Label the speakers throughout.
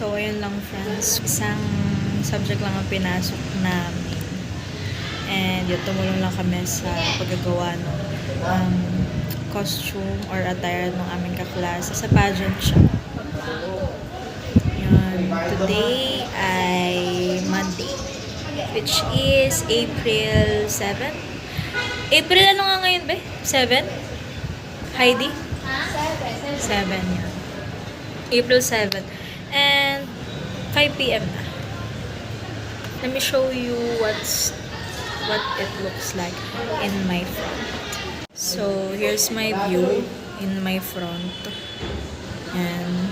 Speaker 1: So, ayun lang friends. Isang subject lang ang pinasok namin. And yun, tumulong lang kami sa paggagawa ng costume or attire ng aming kaklase sa pageant siya. Yun. Today ay Monday, which is April 7. April ano nga ngayon ba? 7? Heidi? 7 yan. April 7. And 5 p.m. na. Let me show you what it looks like in my front. So, here's my view in my front. And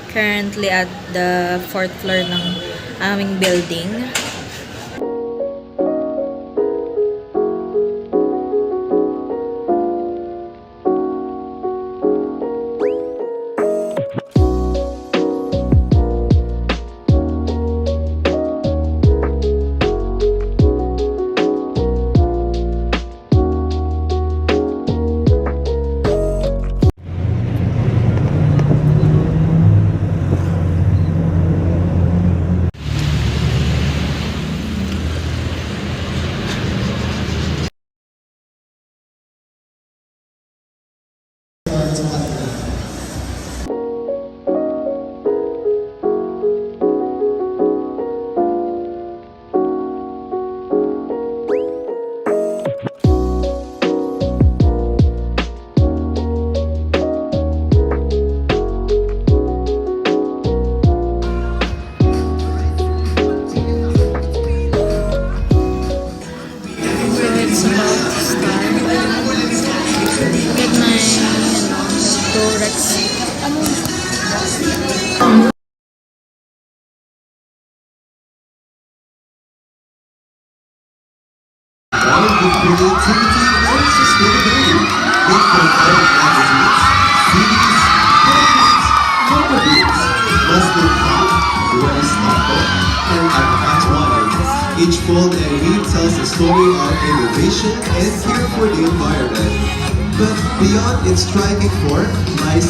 Speaker 1: currently at the 4th floor ng aming building.
Speaker 2: With creativity and sustainability, they provide magazines, CDs, booklets, photobeats, plastic pop, rice knuckle, and advanced wires. Each fold and weave tells a story of innovation and care for the environment. But beyond its striving for lies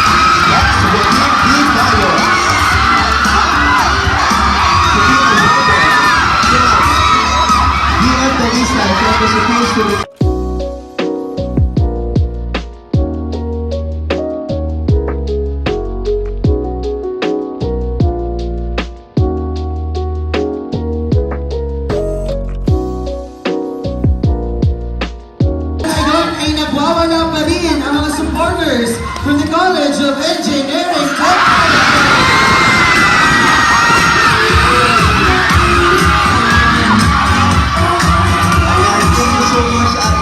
Speaker 2: ay nagwawala pa rin ang mga supporters from the College of Engineering Technology. Thank you so much at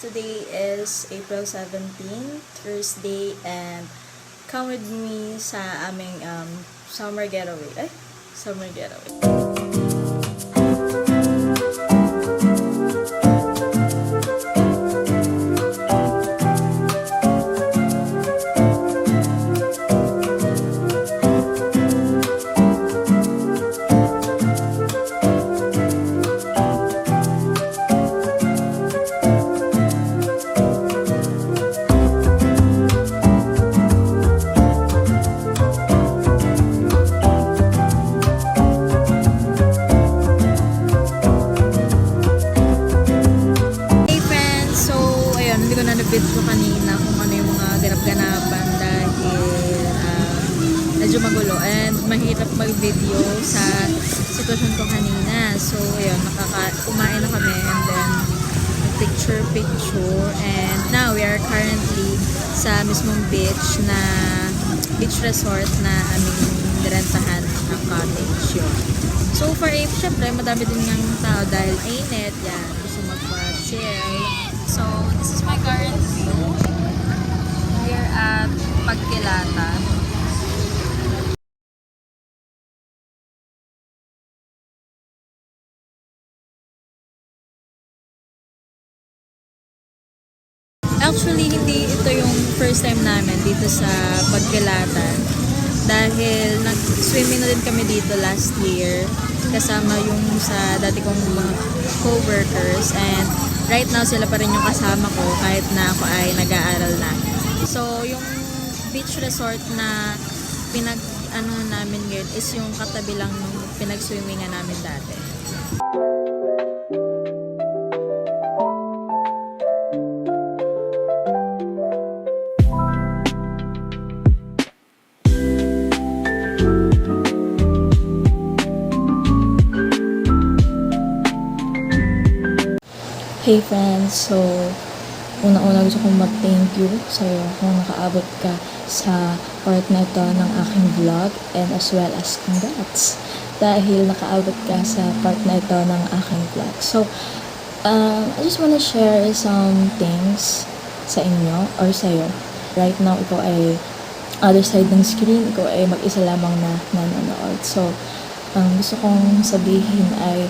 Speaker 1: today is April 17, Thursday, and come with me sa aming summer getaway. Summer getaway. medyo magulo and mahirap mag-video sa sitwasyon ko kanina. So, ayun, kumain na kami and then picture and now we are currently sa mismong beach resort na aming nirentahan ng cottage yun. So, for Ape, syempre, madami din ng tao dahil init, yan, gusto magpa-chill. So, this is my current view here at Pagkilata. Actually, hindi ito yung first time namin dito sa Pagkilata. Dahil nag-swimming na din kami dito last year. Kasama yung sa dati kong mga co-workers. And right now, sila pa rin yung kasama ko kahit na ako ay nag-aaral na. So, yung beach resort na namin ngayon is yung katabi lang nung pinag-swimmingan namin dati. Hey friends, so unang-una gusto kong mag-thank you sa'yo kung nakaabot ka sa part na ito ng aking vlog and as well as congrats dahil nakaabot ka sa part na ito ng aking vlog. So, I just wanna share some things sa inyo or sa'yo. Right now, ikaw ay other side ng screen, ikaw ay mag-isa lamang na nanonood. So, ang gusto kong sabihin ay,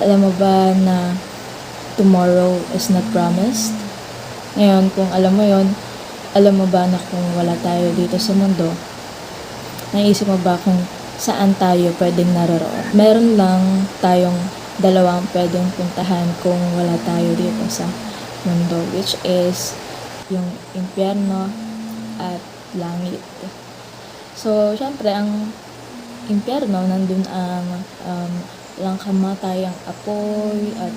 Speaker 1: alam mo ba na tomorrow is not promised? Ngayon, kung alam mo yon, alam mo ba na kung wala tayo dito sa mundo, naisip mo ba kung saan tayo pwedeng naroroon? Meron lang tayong dalawang pwedeng puntahan kung wala tayo dito sa mundo, which is yung impyerno at langit. So, syempre, ang impyerno, nandun ang walang kamatayang apoy at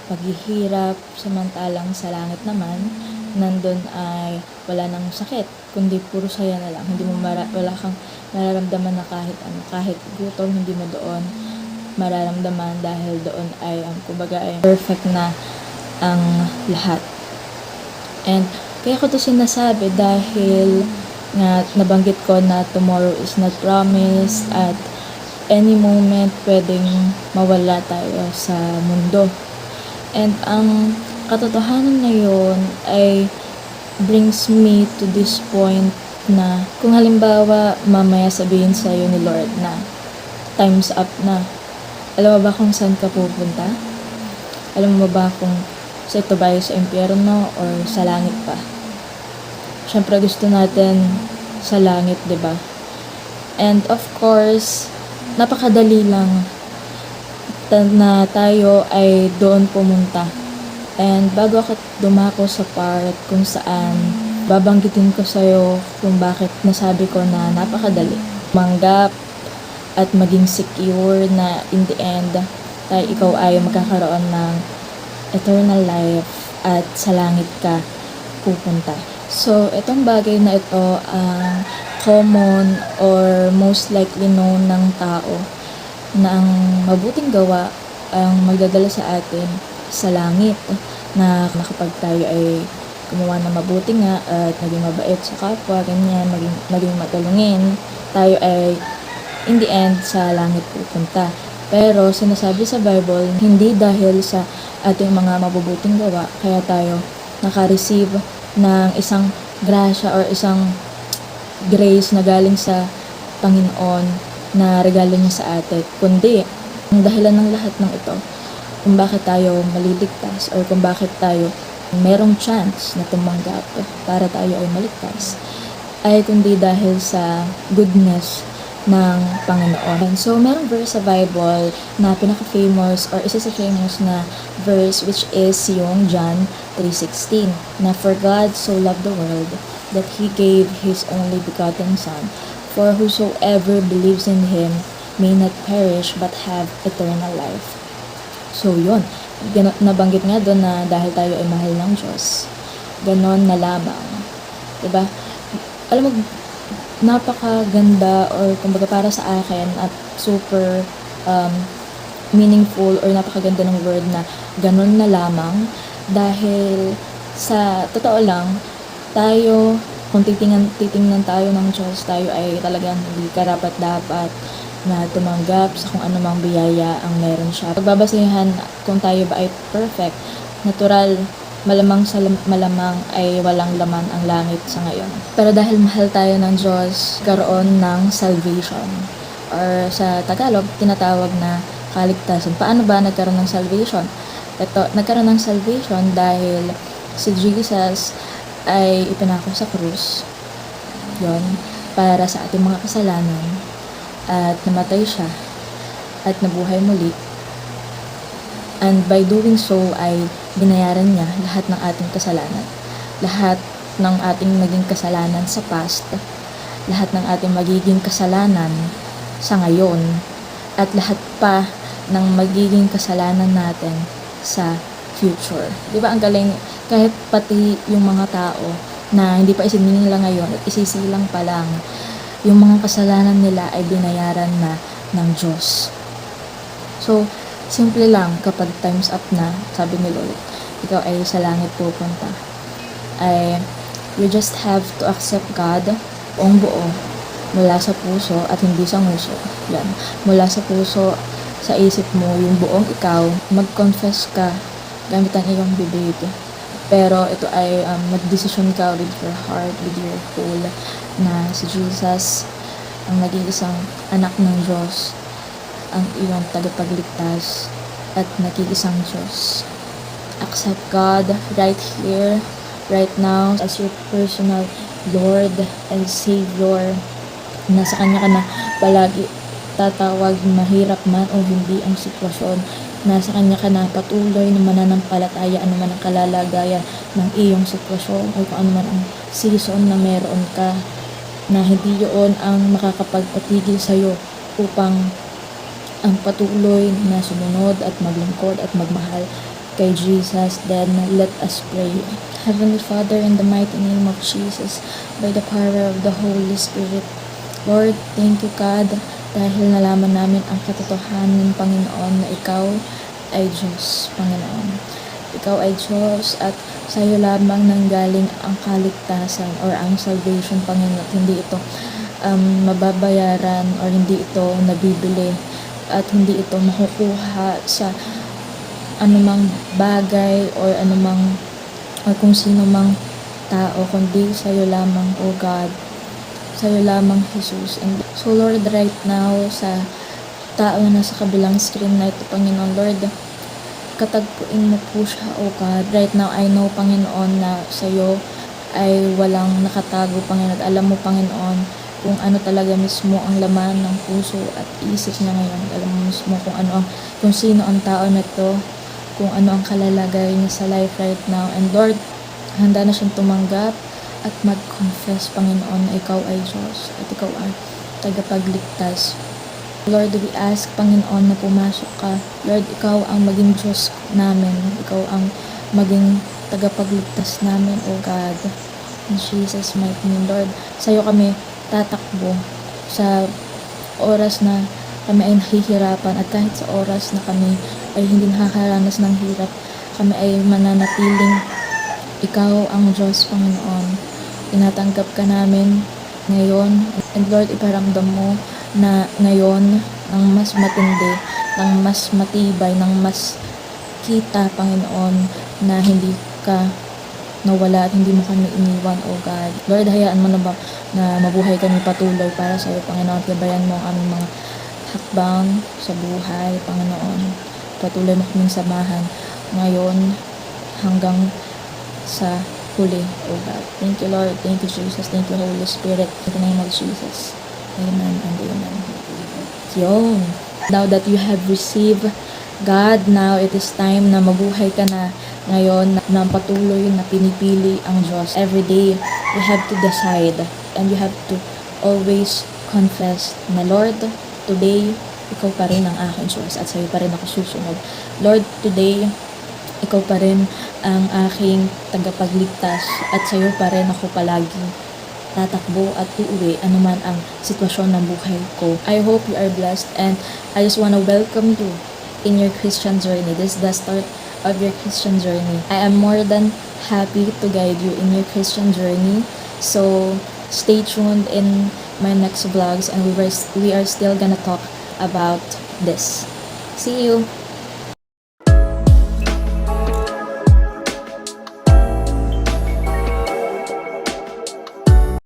Speaker 1: paghihirap, samantalang sa langit naman, nandun ay wala nang sakit, kundi puro saya na lang. Hindi mo wala kang mararamdaman na kahit gutom, hindi mo doon mararamdaman dahil doon ay, kumbaga ay perfect na ang lahat. And kaya ko to sinasabi dahil nga nabanggit ko na tomorrow is not promised at any moment pwedeng mawala tayo sa mundo. And ang katotohanan na yun ay brings me to this point na kung halimbawa mamaya sabihin sa'yo ni Lord na time's up na, alam mo ba kung saan ka pupunta? Alam mo ba kung sa ito ba sa impyerno or sa langit pa? Siyempre gusto natin sa langit, 'di ba? And of course, napakadali lang na tayo ay doon pumunta. And bago ako dumako sa part kung saan babanggitin ko sa'yo kung bakit nasabi ko na napakadali manggap at maging secure na in the end ikaw ay magkakaroon ng eternal life at sa langit ka pupunta. So, itong bagay na ito ang common or most likely known ng tao na ang mabuting gawa ang magdadala sa atin sa langit, na kapag tayo ay gumawa ng mabuti nga at naging mabait sa kapwa, ganyan, naging matulungin, tayo ay in the end sa langit pupunta. Pero sinasabi sa Bible, hindi dahil sa ating mga mabubuting gawa kaya tayo naka-receive ng isang grasya or isang grace na galing sa Panginoon na regalo niya sa atin, kundi ang dahilan ng lahat ng ito kung bakit tayo maliligtas or kung bakit tayo merong chance na tumanggap para tayo ay maligtas ay kundi dahil sa goodness ng Panginoon. So, merong verse sa Bible na pinaka-famous or isa sa famous na verse which is yung John 3:16 na for God so loved the world that He gave His only begotten Son for whosoever believes in Him may not perish but have eternal life. So, yun. Nabanggit nga doon na dahil tayo ay mahal ng Diyos, ganon na lamang. Diba? Alam mo, napakaganda or kumbaga para sa akin at super meaningful or napakaganda ng word na ganun na lamang dahil sa totoo lang tayo kung titingnan tayo ng Diyos, tayo ay talagang hindi karapat-dapat na tumanggap sa kung anumang biyaya ang meron siya. Pagbabasehan kung tayo ba ay perfect, natural, malamang sa malamang ay walang laman ang langit sa ngayon. Pero dahil mahal tayo ng Diyos, karoon ng salvation. Or sa Tagalog, tinatawag na kaligtasan. Paano ba nagkaroon ng salvation? Ito, nagkaroon ng salvation dahil si Jesus ay ipinako sa krus. Yon, para sa ating mga kasalanan. At namatay siya. At nabuhay muli. And by doing so ay binayaran niya lahat ng ating kasalanan. Lahat ng ating naging kasalanan sa past. Lahat ng ating magiging kasalanan sa ngayon. At lahat pa ng magiging kasalanan natin sa future. Di ba ang galing? Kahit pati yung mga tao na hindi pa isininila ngayon at isisilang pa lang, yung mga kasalanan nila ay binayaran na ng Diyos. So, simple lang kapag time's up na, sabi ni Lord, ikaw ay sa langit pupunta. Ay, you just have to accept God buong buo, mula sa puso at hindi sa nguso. Yan. Mula sa puso, sa isip mo, yung buong ikaw, mag-confess ka gamit ang iyong bibig. Pero ito ay mag-decision ka with your heart, with your soul, na si Jesus ang naging isang anak ng Diyos, ang iyong tagapagligtas at naging isang Diyos. Accept God right here, right now, as your personal Lord and Savior. Nasa Kanya ka na palagi tatawag, mahirap man o hindi ang sitwasyon. Nasa Kanya ka na patuloy na mananampalataya ano man ang kalalagayan ng iyong sitwasyon o kung ano man ang season na meron ka, na hindi yun ang makakapagpatigil sa'yo upang ang patuloy na sumunod at maglingkod at magmahal kay Jesus. Then let us pray. Heavenly Father, in the mighty name of Jesus, by the power of the Holy Spirit, Lord, thank you God dahil nalaman namin ang katotohanan, Panginoon, na ikaw ay Diyos, Panginoon. Ikaw ay Diyos at sa iyo lamang nanggaling ang kaligtasan or ang salvation, Panginoon. At hindi ito mababayaran or hindi ito nabibili at hindi ito makukuha sa anumang bagay or anumang or kung sino mang tao, kundi sa iyo lamang, O God. Sa iyo lamang, Jesus. And so Lord, right now, sa tao na nasa kabilang screen na ito, Panginoon, Lord, katagpuin mo po siya, O God. Right now, I know, Panginoon, na sa iyo ay walang nakatago, Panginoon. At alam mo, Panginoon, kung ano talaga mismo ang laman ng puso at isip niya ngayon. Alam mo mismo kung sino ang tao na ito, kung ano ang kalalagay niya sa life right now. And Lord, handa na siyang tumanggap at mag-confess, Panginoon, na ikaw ay Diyos at ikaw ay tagapagligtas. Lord, we ask, Panginoon, na pumasok ka. Lord, ikaw ang maging Diyos namin. Ikaw ang maging tagapagligtas namin, O God. In Jesus' mighty name, Lord, sa'yo kami tatakbo sa oras na kami ay nahihirapan at kahit sa oras na kami ay hindi nakakaranas ng hirap, kami ay mananatiling ikaw ang Diyos, Panginoon. Tinatanggap ka namin ngayon. And Lord, iparamdam mo na ngayon ng mas matindi, ng mas matibay, ng mas kita, Panginoon, na hindi ka nawala at hindi mo kami iniwan, O God. Lord, hayaan mo na ba na mabuhay kami patuloy para sa iyo, Panginoon. Gabayan mo ang aming mga hakbang sa buhay, Panginoon. Patuloy mo kaming samahan ngayon hanggang sa huli, O God. Thank you, Lord. Thank you, Jesus. Thank you, Holy Spirit. In the name of Jesus. Amen and amen. Yun. Now that you have received God, now it is time na mabuhay ka na ngayon na patuloy na pinipili ang Diyos. Every day, you have to decide and you have to always confess na, Lord, today, ikaw pa rin ang aking Diyos at sa'yo pa rin ako susunod. Lord, today, ikaw pa rin ang aking tagapagligtas at sa'yo pa rin ako palagi tatakbo at uuwi anuman ang sitwasyon ng buhay ko. I hope you are blessed and I just wanna welcome you in your Christian journey. This is the start of your Christian journey. I am more than happy to guide you in your Christian journey. So stay tuned in my next vlogs and we are still gonna talk about this. See you!